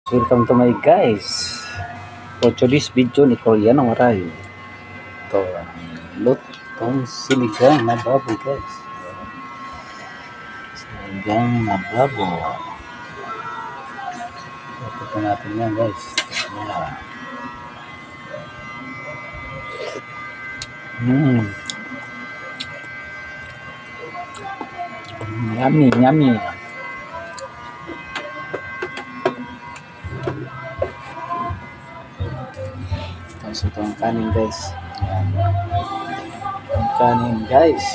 Welcome to my guys. For today's video ni Korean ang maray. Ito lutong sinigang na baboy guys. Sinigang na baboy. Ito natin yan guys. Yummy, yummy. Tapos ito ang kanin guys. Ayan. Ang kanin guys.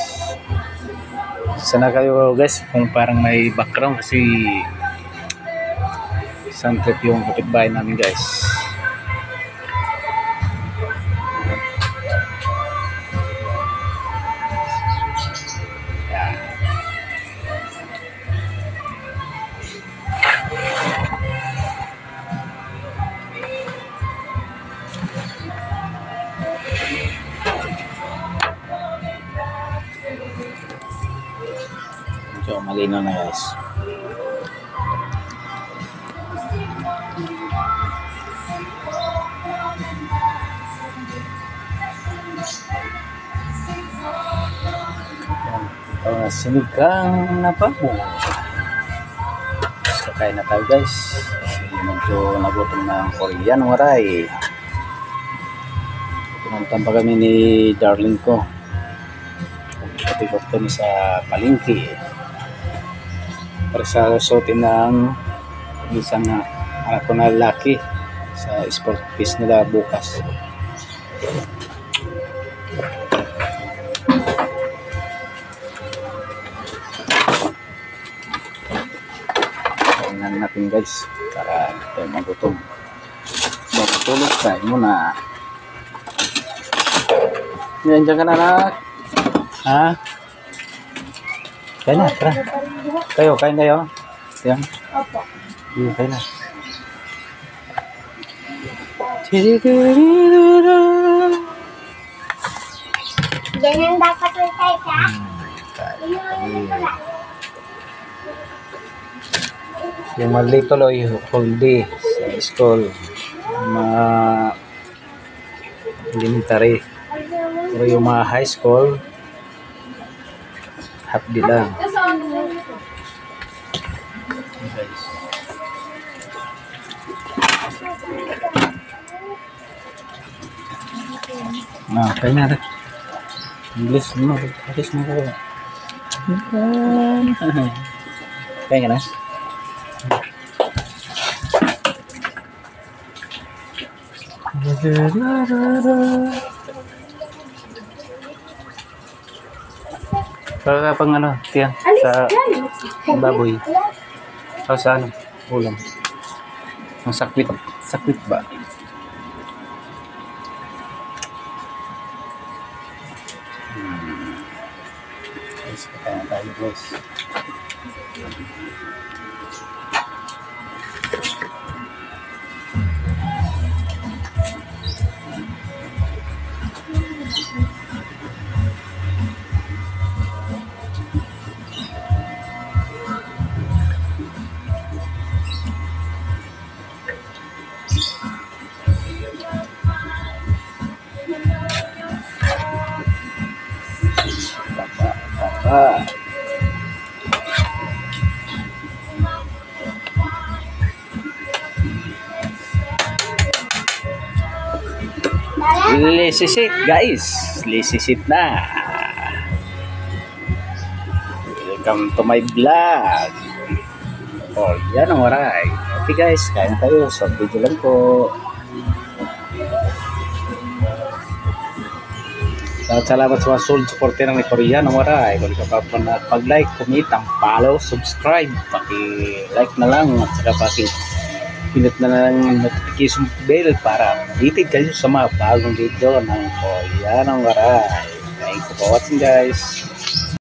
Sana kayo guys kung parang may background kasi isang trip yung kapitbahay namin guys. Ayan. So, malinaw na guys. Sinigang na baboy. Kakain na tayo guys. Medyo nagutom na ang Korean waray. Pumuntan pa kami ni darling ko. Pati-pati kami sa palengke. Para sa suotin ng isang anak ko na lalaki sa sport piece nila bukas. Kainan natin guys para tayo magutom. Magtulog tayo muna. Yan dyan ka na anak. Ha? Kain na, tara. Kayo, kain kayo. Yan. Opo. Kain na. Ganyan dapat yung tayo ka? Yung maliit tuloy, whole day sa school. Elementary. Pero yung mga high school, half day lang. Kain na rin. English mo. English mo ko. Kain ka na? Para pang ano, tiyan, sa baboy. O sa ano, ulam. Ang sakwit. Sakwit ba? Guys, kaya na tayo guys. Lisisit guys, lisisit na. Welcome to my vlog. Oh, yan ang waray. Okay guys, kain tayo. So, video lang po. Salamat sa mga sold supporter ng Korean ang waray. Kung ka pa pag-like, comment, ang follow, subscribe. Paki-like na lang at saka pinut na lang notification bell para updated kayo sa mga bagong video ng Korean ang waray. Thank you for watching guys.